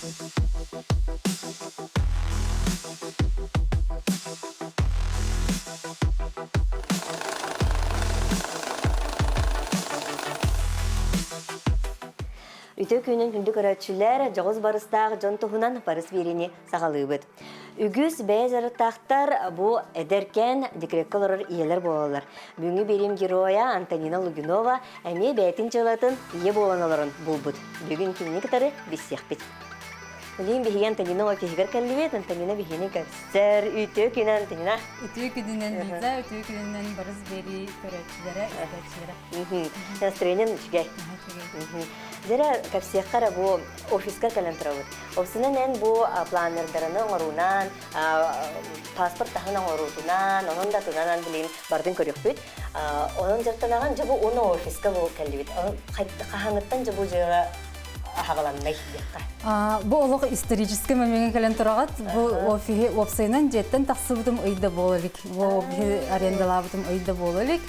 Үтө күнін күнді көрәтшілер жоғыз барыстағы жон тұхынан барыс беріне сағалыбыд. Үгіз бәз арыттақтар бұл әдеркен декретке олар иелер болалар. Бүгінгі берем героя Антонина Лугинова әме бәйтін жылатын ие боланаларын бұлбыд. Бүгін кеміне кітары бесек бет. Үлейін бігей Антонина офигер кәлібет, Антонина бігені кәпсір. Үтө күн Антонина? Үтө күнінен біза, үтө күнінен барыс бері көрәтшілері, әдершілері. Настроениен үшгәй. Зәре кәпсияққара бұл офиска кәлін тұрауыд. Опсынан ән бұл планердарыны оңырунан, паспорт тағын оңырутунан, оның да тұнанан білейін бардың көрек бүт. Оның жақтанаған жабы оны офиска бұл кәлі бет. Қағаңыттан жабы жыға ағаланмай деққа. Бұл олық исторический мәмеңе кәлін тұрағат. Бұл опсайынан жеттен тақсы бұдым ұйда болылық. Бұл арендалабыдым ұйда болылық.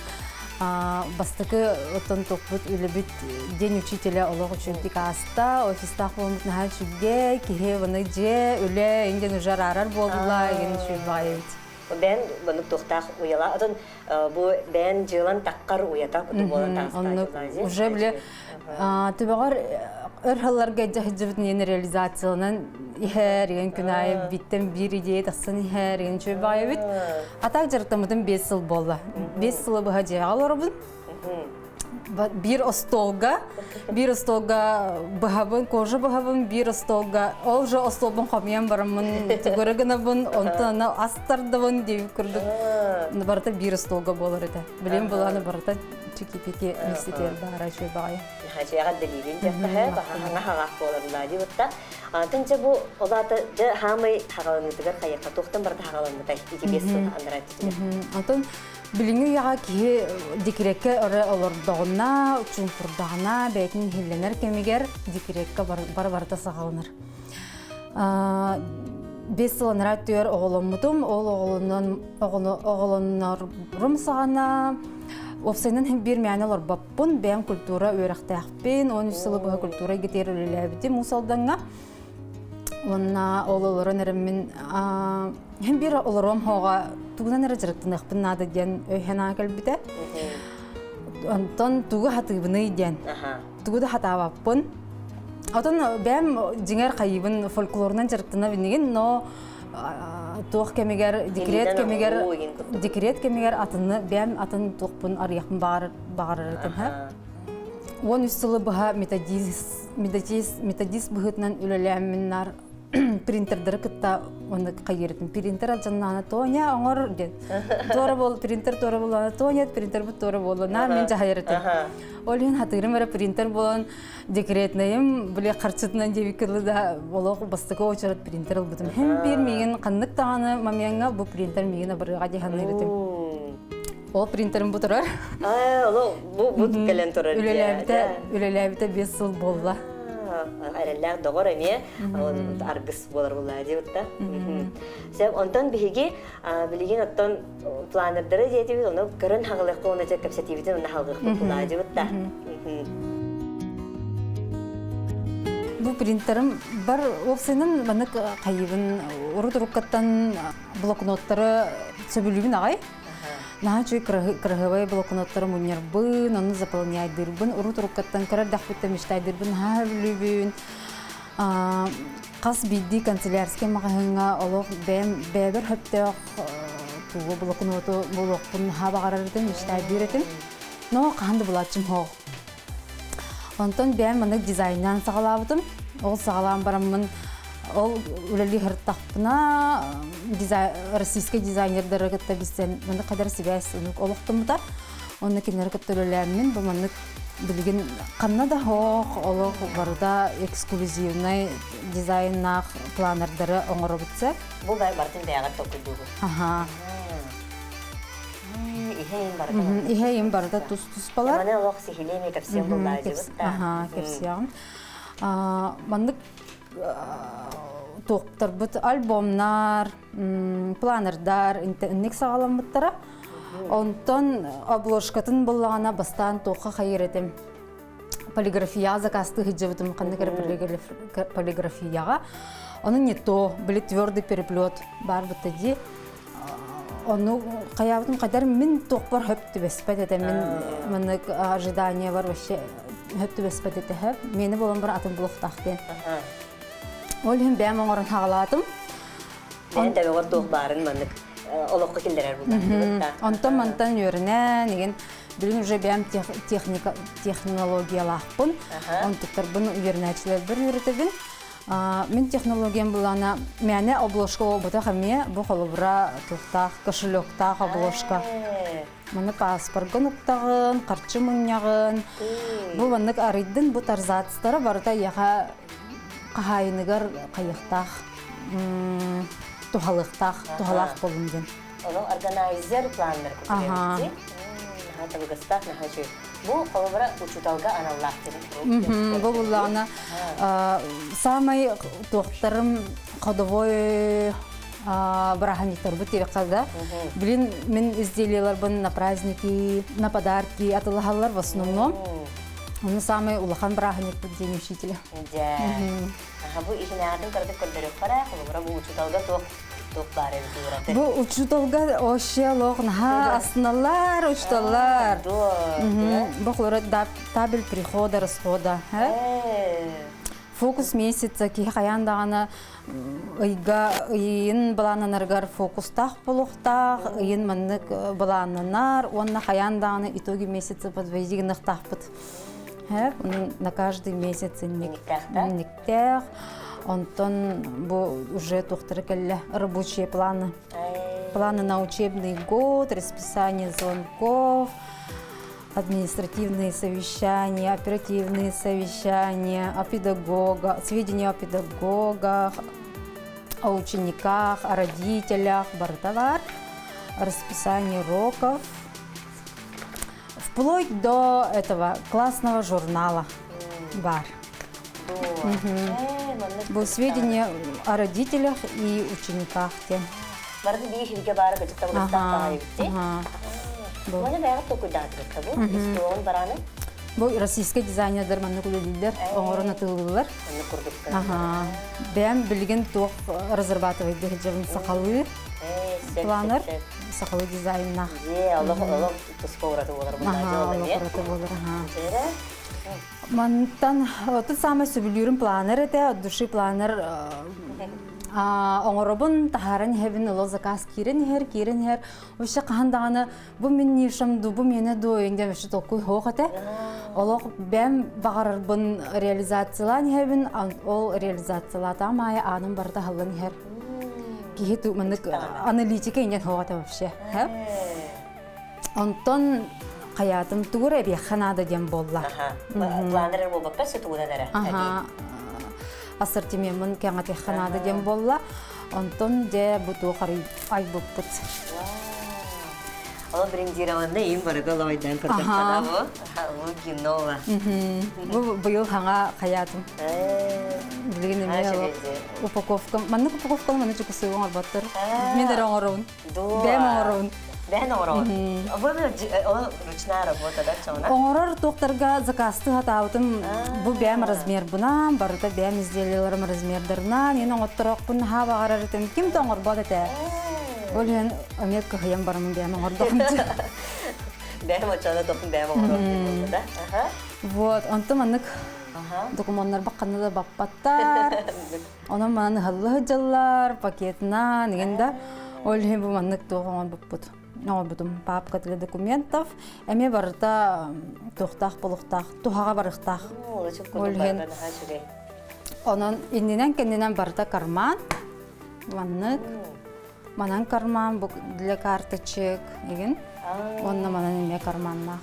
Бастықы оттан тоқпыт үлібіт ден учителя олық үшінтік аста, офистақ болмыт нәхал шүгге, кеге ваны же, үлі, енген ұжар арар болула, еген шүг бағайбыт. Бән бұнық тоқтақ ұяла, отын бұл бән жылан таққар ұятақ бұты болан тағыстақ. Уже біле, түбіғар өрхаларға жағыжыбытын ені реализациялынан ихәр еген күн айы биттен бір идея тақсын ихәр еген шөй бағайбыт. Атақ жарықтамыдың 5 жыл болды. 5 жылы бұға жағал орыбын. Bir остолга бахабын, кожа бахабын, bir остолга. Ол же остолбын қамиян барамын, түгірігіні бұн, онтан астардыбын деп күрдік. Барыта bir остолга болар еді. Білем боланы барыта чеки-пеки инститер бағара шөй бағай. Хачыяға дәлелін жаққа бағана хағақ боларында деп ұтта. Тынча бұл олаты хамай хағалынытығыр қайыққа тоқтан барда хағалынытай. Ете бес сыл андырайды. Билинги яга ки дикирекке олордогуна, үчүн фурдагына, бәйтин хилленер кемигер дикирекке бар-барта сағалыныр. 5 сылыныр өттер оғылымытым, ол оғылынырым сағана. Опсайнын бір мәне олар баппын, бәйін культура өріқтәқпен, 13 сылы бұға культура кетер өлеләбіді мұсалдаңа. Онна олылырын әріммен бір олырым хоға туғынан әрі жырықтын ұқпын нады ден өйхен ағыл біді. Онтан туғы хатығыбыны ден, туғыды хатабаппын. Отын бәм жеңер қайыбын фольклорынан жырықтына бінеген, но туық кемегер, декрет кемегер атыны, бәм атын туықпын арияқпын бағарыр екен. 13 сылы бұға методист бұғытынан үлеләміннар принтердері күтті оны қайыретін. Принтер атжаннаны тоня оңыр ден. Принтер торы бол, тоня, принтер бұт торы бол. Нар мен жағайыретін. Ол ең хатығырым әрі принтер болын декретнайым, біле қарчытынан дебекілі да олық бастығы очарат принтер бұдым. Хем бір меген қандық тағаны мамияңа бұл принтер меген абырға дейханы еретім. Ол принтерім бұтырар. Бұл кәлен тұрар. Үлеләбіті 5 жыл болла. Әрелләр доғыр әме, арғыс болар болла деп ұтта. Сәп, онтан бігі білеген оттан планердері дейті бейді, оны көрін хағылық қолына жек кәпсетейбіден оны хағылық болла деп ұтта. Бұл принтерім бар опсайнын банық қайыбын ұры-тұрыққаттан блокноттары сөбілігін ағай. Наha чөй крахывай блокноттары мұнербын, оны заполняйдырбын, ұры-тұрыққаттан көрер дақпытта мештайдырбын, ға білібін. Қас бидді канцелярске мағағыңа олық бәбір хөптеуқ туғы блокноту болуқпын ға бағарардың мештайдыретін. Но қанды бұлатшым хоқ. Онтан бәм мұны дизайннан сағалабыдым. Ол сағалам барамын. Ол үлелі ғырттақпына российский дизайнердері күтті бізден мұны қадар связь олықтымыда. Оны кенер күтті үлеләмін бұл мұны білген қанна да хоқ олық барда эксклюзивный дизайннақ планердері оңыры бұтсы. Бұл бардың бәғат тоқыдығы. Ихейін барда тұс балар. Маны олық сихилеме кәпсиян бұлда жібітті. Кәпсиян. Мандық тоқтар бұт альбомнар, планердар, интеннек сағалам бұттара. Онтан обложкатын болағана бастан тоққа қайыр етем. полиграфия заказты хиджабытым кандыкар полиграфияга. Оны не то, были твердый переплет бар бытади. Оны каябытым кадар мен токпар хөптү беспет эте мен мынык ожидание бар вообще хөптү беспет эте хөп. Мени болон бір атын блоктактен. Ол хем бәм оңорун хагалатым. Мен дәбе гор тох барын мынык. Олоққа келдерер булды. Онтон мантан йөренә, неген билин уже бәм технологиялахпын. Онтуктар буны йөрнәчләр бер йөртебин. Мен технологиям булана, мәне обложка обыта хәме, бу холыбра туктак, кошелектак обложка. Маны паспорт гынуктагын, карчы мынягын. Бу ваннык арыйдын бу тарзатстары барда яга кахайныгар кайыктак. Тухалыктак, тухалак болунден. Оло органайзер планнер күтәрәлде. Хәтта бу гастак нәһәҗи. Бу холыбра учуталга аналлах. Бу буллана самый тохтарым ходовой браханитар бу тиркада. Билин мен изделиялар бун на праздники, на подарки атылгалар в основном. Он самый улахан браханит бу день учителя. Да. Бу ишнәдән кырдык кырдырып кара, холыбра бу учуталга тох бары дураты. Бу учуталга ошелок на основалар учталар. Бу хлорат табель прихода расхода, Фокус месяца ки хаяндагана ыйга ыйын балананаргар фокустах болохтах, ыйын маннык балананар, онна хаяндагана итоги месяца подведигнах тахпыт. На каждый месяц никтях. Онтон бу уже тухтары келле рабочие планы. Планы на учебный год, расписание звонков, административные совещания, оперативные совещания, о педагогах, сведения о педагогах, о учениках, о родителях, бардавар, расписание уроков. Вплоть до этого классного журнала бар. Был сведения о родителях и учениках. Барды биширге бары кычыкта булыстакта. Моны бәгә токудатры табу. Истон бараны. Бу российский дизайнерлар маны күлелдер, оңорона тылдылар. Аны курдук. Бәм билген тох разрабатывать дигән сакалы. Планер сакалы дизайнна. Аллах тоспораты булар булар. Мантан тот самый субилюрин планер это от души планер оңоробун тахаран хевин ло заказ кирен хер ошо кандаганы бу мен нишамду бу мене доенде меш толкуй хохате олог бем багарбын реализациялан хевин ол реализациялата май анын барда халын хер кихиту мынык аналитика инен хохате вообще Антон Хаятым тугура бе ханада дем болла. Планер болбак песе тугура дара. Ассортиментын кеңате ханада дем болла. Антон де буту хари ай буппут. Ала брендированы им барда лайдан кырдыкта бу. Лугинова. Бу быйыл ханга хаятым. Билген эме упаковка. Манны упаковка маны чукусуң албаттыр. Мен дә оңорун. Бем оңорун. Бән орон. Бу ручная работа да чона. Оңорор доктарга заказты хатабытым. Бу бәм размер буна, барда бәм изделияларым размердерна. Мен оңоттырак бун ха багарыртым. Ким тоңор бадате? Болен Америка хыям бармын бәм оңордым. Бәм очада топун бәм оңорун да. Вот, онтон анык документтар бакканда да баппаттар. Онан маны халлы жаллар пакетна дегенде ол хем бу анык тоңор буппут. Нобудум папка для документов. Эме барда тохтах болуктах, тухага барыктах. Онон иннен кеннен барда карман. Ваннык. Манан карман бу для карточек деген. Онна манан эме карманна.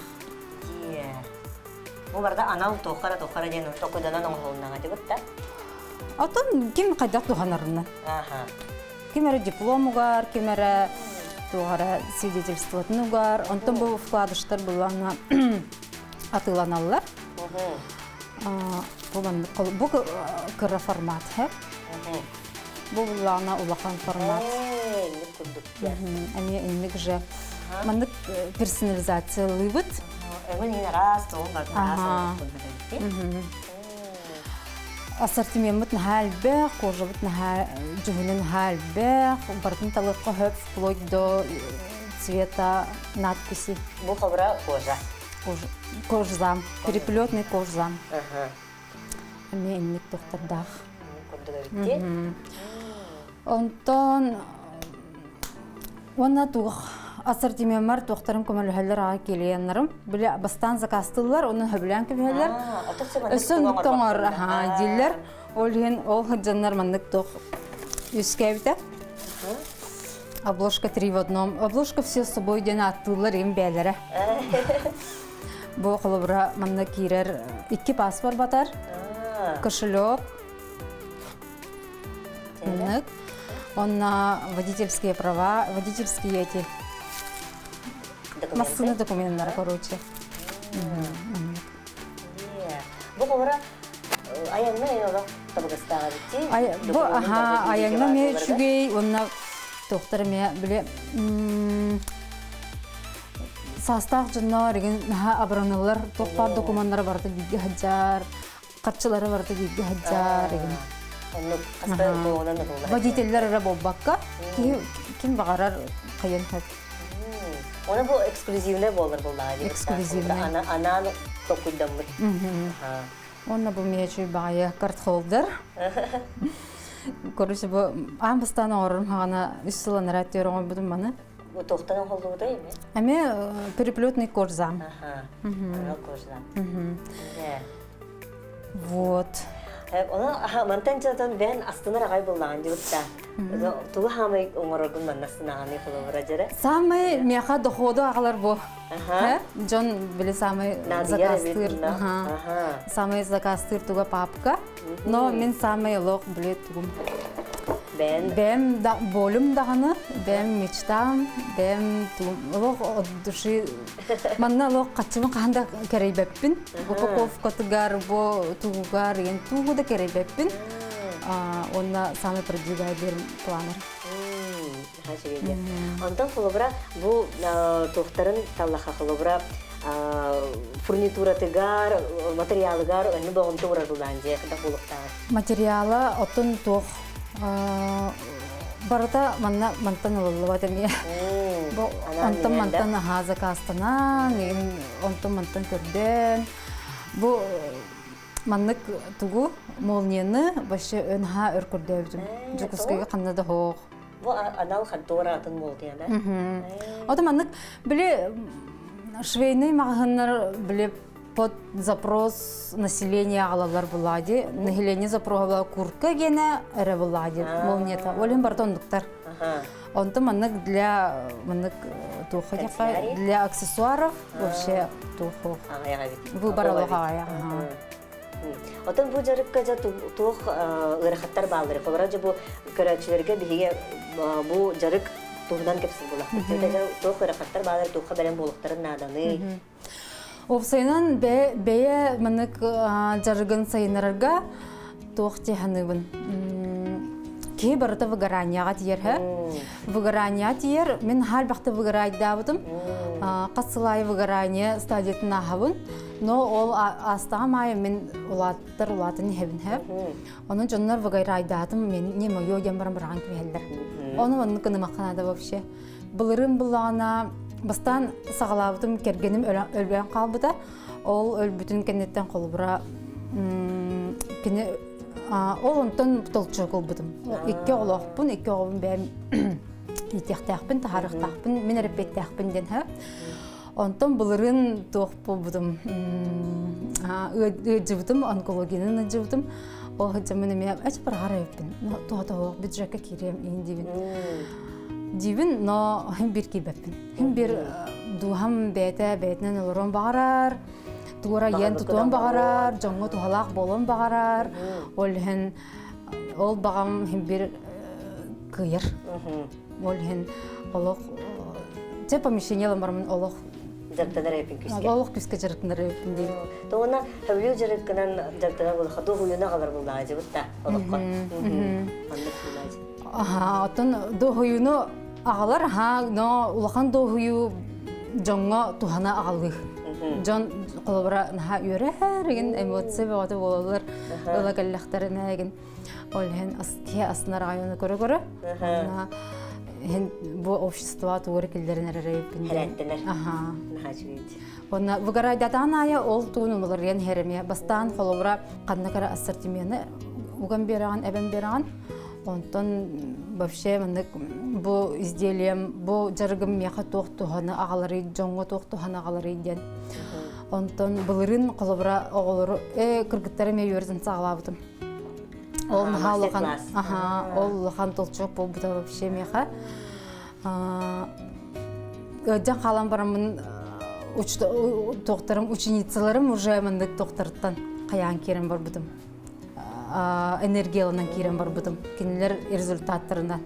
Бу барда анал тохара ден токуданан оңолуннага дебитта. Атон ким кайдак туханарына. Кимере дипломугар, кимере тугара свидетельство нугар, онтон бу вкладыштар булана атыланалар. Бу кыра формат, бу булана улахан формат. Ами инник же мандык персонализация лыбыт. Эми раз тоон бар. ти? Ассортимент нахальбэх, кожабыт жүгінен нахальбэх, бартын талыққа хөп, вплоть до цвета надписи. Бу хабра кожа. Кожзам, переплетный кожзам. Ага. Ами инник тоқтардақ. Курдуга битти. Онтон, онна туғ ассортимент тоқтарым көмөлөһөллөр ага келияннарым. Биле бастан закастылар, onun höbülän köpелер. Өсөн тоңор диллер. Ол жаннар мандык тоқ үскәбите. Обложка 3 в одном. Обложка все с собой ден аттылар им бәләре. Бу кылыбыра манда кирер 2 паспорт батар. Кошелек. Онна водительские права, водительские эти массыны документтары, короче. Бу хабра аянна яга табыгыстага битти. Бу аянна ме чүгей, онна доктор ме биле састак жана деген абранылар тоқтар документтары барды биге хаджар, катчылары барды биге хаджар деген. Водительлер ара болбакка ким багарар кыйын хөп. Ona bu эксклюзивный болар булдагы. Эксклюзивный. Ананы токуйдамбы. Онна бу мечи бая карт холдер. Короче бу амбастан орым хана үсүлөн раттөрөң будум маны. Бу токтан холдугу да эми? Эме переплетный кожзам. Ага. Кожзам. Вот. Ona mantancadan ben aslında ragay buldan diyorsa. Tuğ hamay umurgun manasına hani kılabıra jere. Самый меха доходу агалар бу. Джон биле самый закастыр. Самый закастыр туга папка. Но мен самый лох биле тугум. Бем да болум даганы, бем мечтам, бем лох от души. Манна лох качымы канда керейбеппин. Упаковка тугар бо тугар ен тугу да керейбеппин. Онна самый продвигательный планер. Ondan kılabıra bu tohtarın tallaha kılabıra furnitura tıgar, materyali gar, onu da onta uğrar bulanca kadar buluktar. Materyali otun toh barata manna mantan olulava demiye. Bu ontan mantan haza kastana, ontan mantan körden. Bu manlık tugu molniyeni başı önha örkürdevdim. Cukuskaya kanada hoğ. Bu anal xadora atın boldu yani. Oda manlık bile швейный магазиндар бile под запрос населения алалар булади. Население запросила куртка гене эре булади. Молнета. Олен бартондуктар. Он то маннык для тухо для аксессуаров вообще тухо. Выборолога. Отын бу жарыкка жа тух ырахаттар балдыры. Кобража бу көрөчүлөргө биге бу жарык тугдан кепсин була. Тух ырахаттар балдыры тухка белен болуктарын наданы. Овсайнан бее манык жарыгын сайынарга тух теханыбын. Ки барыта выгоранияга тиер. Выгорания тиер. Мен хал бакта выгорайда бутум. Касылай выгорания стадиятына хабын. Но ол астаға майы мен улатын хебін хеп. Onun jonlar выгорайдатым мен не мойо ямбарам баран кебелдер. Оны оны кыны мақанада вообще. Былырым булана бастан сагалабытым кергеним өлбөн калбыта. Ол өлбүтүн кенеттен колбура кене ол онтон толчу колбутум. Икки олоқпын, икки оғым бәм итектақпын, тахарықтақпын, мен репеттақпын ден хеп. Онтон булырын тоқпу будым. Ыжыбытым, онкологияны ыжыбытым. Ол хыджамын эме әч бір ғарайыппын. Тоғ бюджетке керем ейін дейбін. Дейбін, но хем бір кейбәппін. Хем бір дуғам бәйтінен олырын бағарар. Тугара ен тутуан бағарар, жоңғы туғалақ болын бағарар. Ол бағам хем бір күйір. Ол хен олық же помещениялы бармын олық жарыктанар эпин күскө. Олық күскө жарыктанар эпин дейм. Тоғына хәвлеу жарыктанан жарыктанар болы хату хуюна қалар болды ажы бұтта олыққа. Отын до хуюну ағалар, но улақан до хую жоңға туғана ағалғы. Жон колобра наха үрәһәрген эмоция бәгәте булалар. Ола каллахтарынагын. Олһен аския асна районы көрө-көрө. Бу общество тугры килдерин Хәрәттеләр. Нахачвит. Онна бугарайдатан ая ол туунумулар ген хереме бастан колобра каннакара ассортименты уган бераган эбен бераган. Онтон вообще мындык бу изделием бу жаргым меха токтуханы агалары жоңго токтуханы агалары ден. Онтон булырын колобра оголору кыргыттары ме юрзын саглабытым. Ол халыган ол хан толчок бу да вообще меха. Жан халам барамын токторым ученицаларым уже мындык токторттан каян керем бар бутум. Энергиялынан кирен бар бутум. Кинилер результаттарынан.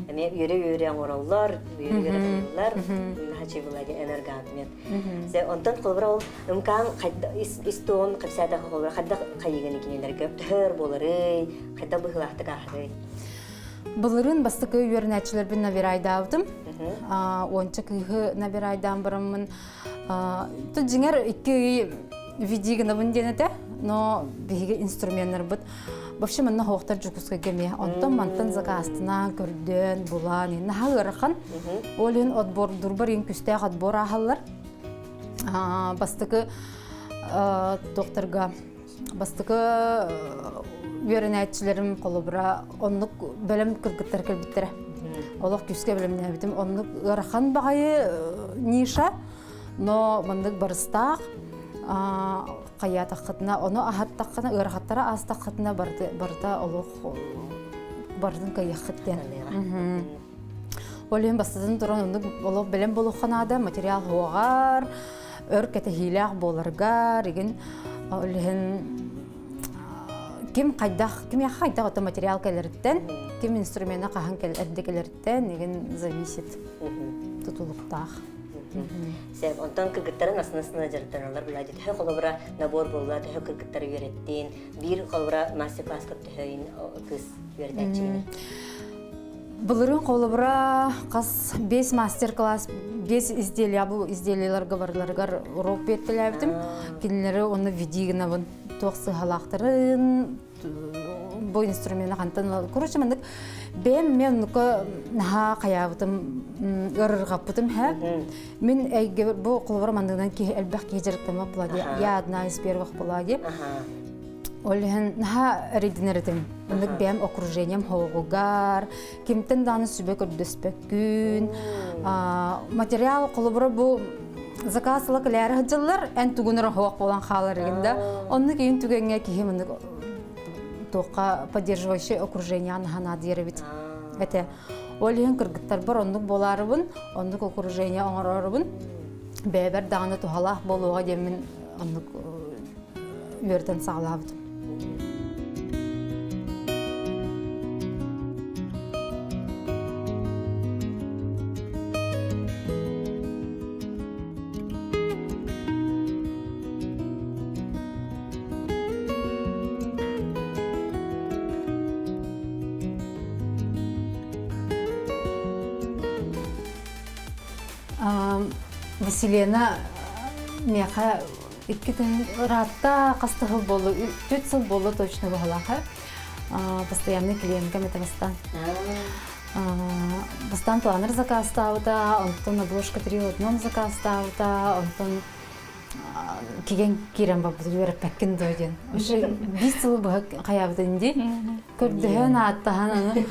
Эме йөрө аңораллар, йөрө нахачы булагы энергиятмен. Се онтон колбра ол умкан истон кыпсада колбра хадда кайыгын кинилер көптөр болары, кайда быгылакты кахры. Булырын бастыкы йөрнәчләр бин набирайдавдым. Онча кыйгы набирайдан барамын. Ту җиңер 2 видигына бүнденете, но биге инструментлар бит. Вообще мен нахоктар жукуска геме. Онтон мантан закастына көрдөн булан, нахагырхан. Олен отбор дурбарин күстәг отбор ахаллар. Бастыкы докторга бастыкы Веренәчләрем колыбра онлык белем кыргыттар келбиттер. Олык күскә белемне битем онлык гархан багай ниша, но мындык барыстак кая тахтына оны ахат тахтына гархаттара аз тахтына барда олык бардын кая хаттен. Олен бастыдан туран онлык олык белем болуханада материал хуагар, өркәтә хилах боларга деген олен Ким хайдах ото материал келерттен, ким инструментна кахан келерттен деген зависит тутулуктах. Себ онтон кыргыттарын асынасына жартаналар булайды. Тө колобра набор болла, тө кыргыттары үйреттин, бир колобра мастер-класс көптөйүн кыз үйрөтөчү. Булырын колобра кас 5 мастер-класс, 5 изделия бу изделияларга барларга урок беттелебдим. Кинлери оны видигинабын тоқсы халақтарын бұл инструментті қантан көрші мендік мен наға қаябытым ұрырғапытым мен әйге бұл қолыбыр мандығынан әлбәқ кежіріктіма бұладе яадына испервақ бұладе олығын наға әрейдінердім мендік бәм окружением хоғығар кемтін даны сүбек үрдіспек күн материал қолыбыры бұл Закасылык ләр хыджылар ән тугуныр хоқ болан халар егенде. Онны кейін түгенге кихимінді тоққа поддерживающий окружение анхана деребит. Әте, олеген кыргыттар бар оннық боларыбын, оннық окружение оңырарыбын. Бәбір дағаны тухалақ болуға демін оннық өрден сағылабыдым. Василена меха иккитен ратта кастыгы болу, 4 жыл болу точно бахалаха. Постоянный клиентка метавастан. Бастан планер заказ ставыта, онтон обложка 3 в одном заказ ставыта, онтон киген кирен бабы юры пәккен дойден. Ошы 5 жыл бахак каябытын ди. Көрдіген аттахан аны.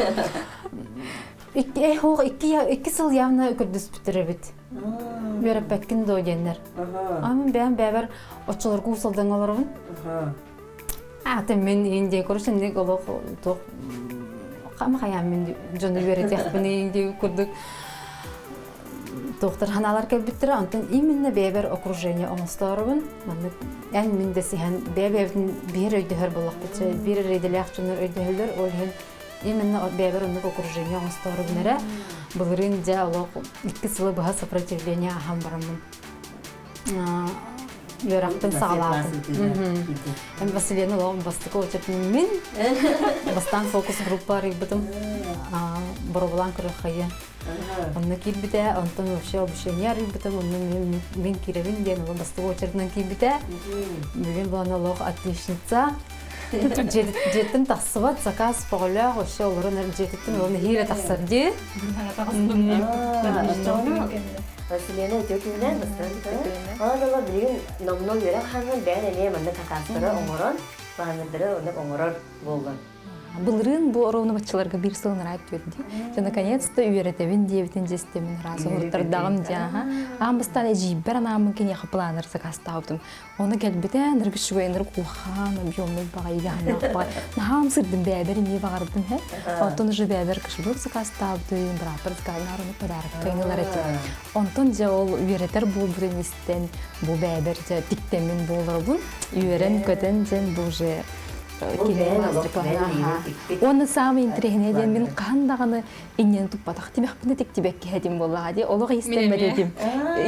2 жыл явно көрдіс бітірі біт. Юры пәккен дойденлер. Амын бән бәбір отчыларға усалдан оларбын. Атын мен енді көрішіндегі олық тоқ қамы қаян мен жоны берет яқпын енді көрдік. Тоқтар ханалар кәлбіттірі, антын именно бәбір окружение оңыстарыбын. Ән мен де сихан бәбірдің бір өйдігер болақ бітші, бір рейділі ақчыныр өйдігерлер, олғын именно бәбір ұнық окружение оңыстарыбын әрі. Бұлырын жа олық 2 сылы бұға сопротивление ахам барамын. Үйрақтың сағалатын. Мен Василияны олағын бастықы өтепін мен. Бастан фокус группары бұдым. Бұрғылан күріқайы. Онны кейбіде, онтан өше обышенер бұдым. Онны мен керевін ден олы бастықы өтердінен кейбіде. Бүгін бұлан олығы отличница. Жеттім тақсыбат, заказ поғылақ, өше оларын жеттім, оланы хейлі тақсар де. Василияны өтекінен мұстан. Оладыла білген номнол өрі қанын бән әле мәнді какастыры оңырын, бағанырдыры оңып оңырыр болған. Былырын bu оровны бачыларга бир сылын райт өтті. Жа наконец-то үйретебин дебитин жестемин разы уртардагым жаха. Амбыстан эжибер анамын кен яхы планер сакастаудым. Оны келбетен ргишвейнер кухан объемный багай яхна бай. Нахам сырдым бәбер ми багардым хе. Онтон же бәбер кышбык сакастаудым, братыр скайнарыны подарок кайнылар эти. Онтон же ол үйретер бул бурын истен, бу бәбер же тиктемин болор бул. Үйрен көтен жен бу же Оны самый интересный ден мен қандағаны иннен туппатақ тимек біне тек тибек кәдім болаға де, олығы истенмеді дем.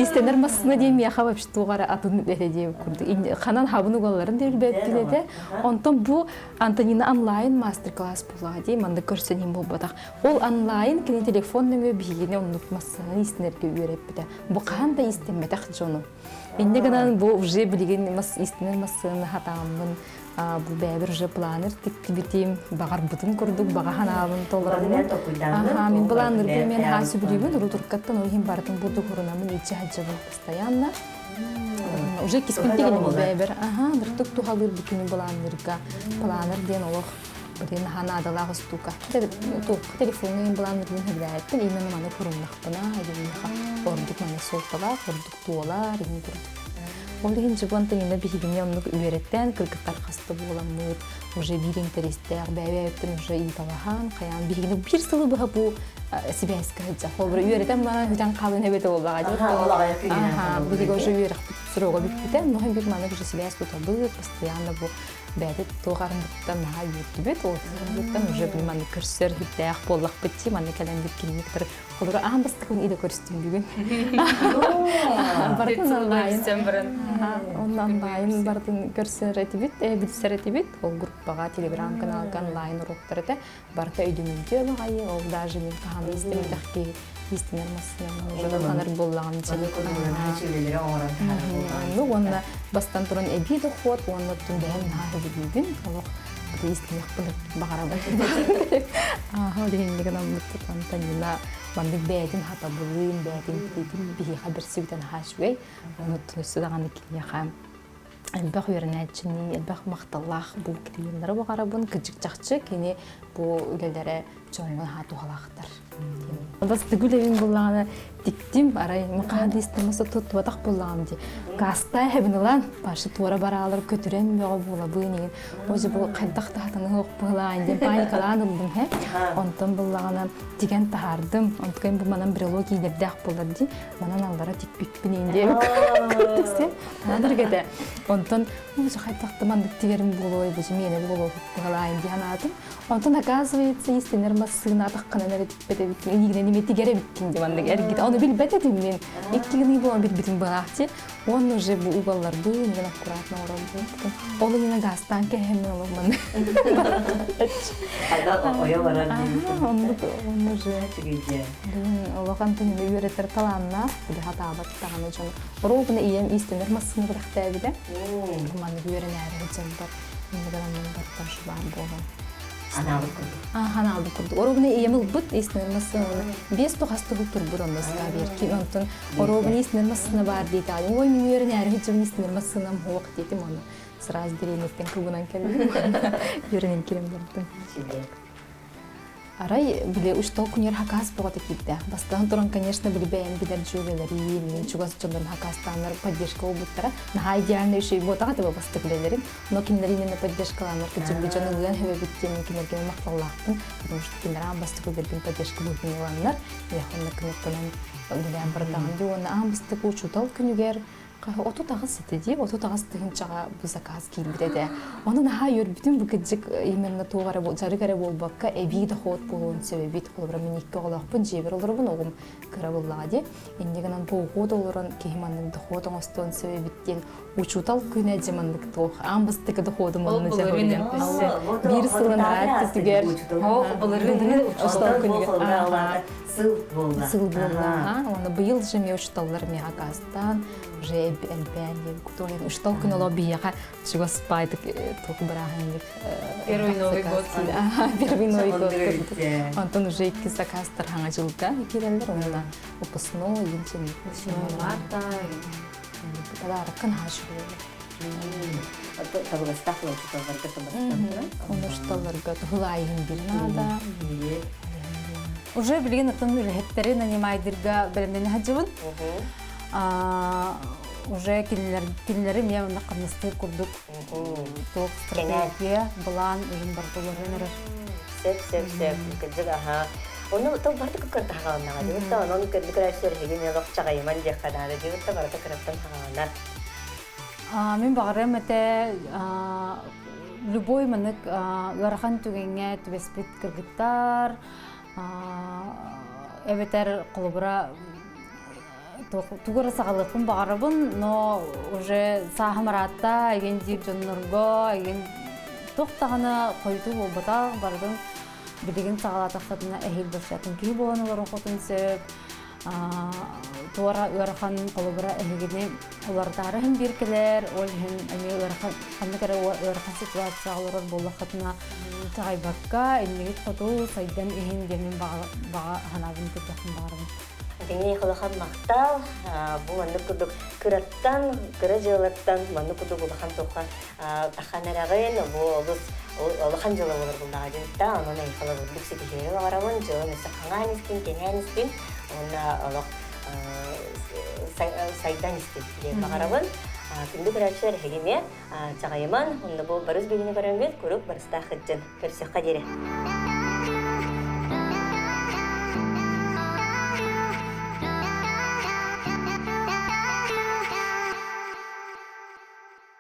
Истенер масына дем, яқа бәпші туғары атын бәді дем күрді. Қанан хабыны қоларын дел бәттілі де. Онтан бұл Антонина онлайн мастер-класс болаға де, маңды көрсенем бол батақ. Ол онлайн кені телефонның өбігіне онлық масына истенерге үйереп біді. Бұл қанда истенмедіқ жону. Инде ғанан бұл уже білген истенер масыны хатамын. Бұл бәбір же планер тіктібетем, бағар бұтын көрдік, баға ханабын толырамын. Мен планер бұл мен хасы білейбін, ұрутұрқаттан ойын бардың бұды көрінамын, етші хаджабын постоянно. Уже кеспентегені бұл бәбір. Дұрттық туғалыр бүкіні планерға. Планер ден олық бірін хана адалағы стука. Телефонын планерін хәбіләйттін, имені маны көрінлақпына, ордық маны солталақ, ордық туалар, ені көрдік. Ол деген жыбанты ені бігіне онлық үйреттен, кіргіттар қасты боламыз, уже бір интерестер, бәйбәйттен уже италахан, қаян бігіне бір сылы бұға бұл себәйскі ғыджа. Ол бір үйреттен мана хүтен қалын әбеті олаға дейді. Бұдегі уже үйрек сұруға бітпетен, мұхын бір маны уже себәйскі тұтабы, постоянно бұл бәді тоғарын бұттан наға үйретті бет, ол бұттан уже бір маны көрсер, хүттәяқ боллақ бітті, маны кәлемдер келмектір. Олығы ағанбастықын иді көрістен бүгін. Бардың онлайн. Онлайн бардың көрсер әті бет, білсер әті бет. Ол группаға, телеграм каналға онлайн ұруқтыр әті. Барта өйдімінде олағайы, ол даже мен қағанды істемедіқке естінер масынан уже қаныр боллағым жел. Оны бастан тұрын әбейді қот, оны түндәйін нағы білген. Бұл естінек бұлып бағара бұл. Олегенлеген амытты Антонина. Мандық бәйдін хата бұлын, бәйдін бейді қабірсі бүтін хашуэй. Оны түнісі дағаны кенеқам. Әлбәқ өрін әтшіні, әлбәқ мақталақ бұл клиенлері бағара бұн. Күджік жақчы кені бұл үлелері жоңын хату қалақтар. Басты гүлевин болағаны диктим, арай мұқағады істемесі тұттуатақ болағым де. Ғастай әбінілан, башы туара баралар көтірен бөға бола бұйнеген. Өзі бұл қайдақ тағатының ұқ болағын де байқалан ұлдым. Онтан болағаны деген тағардым. Онтан бұл манан биология дебдәқ болар де. Манан алдара тик бүкпінен де көрдіксе. Надыргеді. Онтан өзі қайдақты мандық тегерім болуы, бұжы мені болуы болағын де анадым. Онтан оказывается, истенер массығын атақ қананары тікпеді біттің. Енегіне неме тегері біттің де мандық әргеді. Оны біл бәтедім мен. Еккеліні болуын біт-бітім бағақты. Он уже был уголлар был, не аккуратно уроблен. Он не на гастан кем он ман. Он уже. Allah Антони үйретер таланна, бұл хатабат тағаны жон. Робны ием истенер массыны бұрақтай біде. Маны үйрен әрі өтсен бар. Мені баттан шубар болған. Аналды күрді. Оробыны иеміл бұд истенер массыны. Бес тоқасты бұл тұр бұд ондасыға беркен. Онтын оробыны истенер массыны бар дейді. Ой, мен үйрен әрі өтсен истенер массынам хоқ дейдім оны. Сыраз дерейметтен күбінен келдім. Үйренен керем болдым. Арай биле уштал күнер хакас боғаты кетті. Бастан тұрын, конечно, біле бәйін білер жөйлелері, мен чугас жондан хакастанлар поддержка обуттара. Наға идеальный үшей ботаға да басты білелерін. Но кенлер именно поддержкаланлар, күджімді жонылыған хөве біттенін кенерген мақталлақтың. Потому что кенлер амбасты көберген поддержка бұлтын еланлар. Яқынды күнеттінен білен бұрдағын де оны амбасты көчутал күнігер. Оту тағыз сетеди, оту тағыз тыгын чаға bu заказ килбиреді. Оның аға өрбітін бүкіджік именно туғары жарығары болбаққа әбей да ход болуын сөбебет олыбыра мен екі олақпын жебір олырыбын оғым кірі боллади. Ендегінен бұл ход олырын кейманның да ходың остуын сөбебеттен учутал күн әджімандық тоқ. Амбыстығы да ходым оны жабылген. Bir сылын рәтті түгер. Сыл болла. Оны бұйыл жеме ұшталар меға газдан. Уже әлбән, который уштал күн ола бияға чего спайды тоқ бірағын. Первый Новый год. Первый Новый год көрдік. Антон уже 2 заказдар хаңа жылға керелдер. Онына опысно, елчен. Марта. Бұталары күн хашыр болы. Табылыстақ ұлталарға табылыстақ. Оны ұшталарға тұғылайын бірнада. Уже билген атын үлһеттери нанимайдырга белемден хаҗыбын. Уже кинләре мен аны кырнысты курдук. Ток стратегия план үзен бар булганнар. Сеп. Кызык аха. Оны то барды кырта хаганнага дип та аны кырдыкрашер хеген ялыкчага яман дия кадары дип та барды кыраттан хаганнар. Мен багырым эте любой манык гархан түгенге түбеспит кыргыттар. Эбетер колбура тугара сагалыкпын багарыбын, но уже сахамаратта эген дип жоннорго эген токтаганы койду болбата бардым. Бидеген сагалатаксатына эхил башатын ки болонулар хотун сөп. Туара гархан колбура эхигине улардары хим биркелер, ол хим эми гархан кандыгара гархан ситуациялар боллахатына тайбакка эмнегит хоту сайдан эхин демен бага ханабын көтөкүн барын. Деңне кылыхан мактал, бу манны кудук кыраттан, кыры жылаттан манны кудук улахан тока таханарагын, бу улахан жылы болар булдагы та, аны кылы бүксө кешери барамын, жылы месе каңанистин, кенянистин, она алак сайдан истин деп багарабын. Күндү көрөчүлөр хегеме чагайыман, онда бу барыз белине көрөмбөт, көрүп барыста хыджын көрсөкка дере.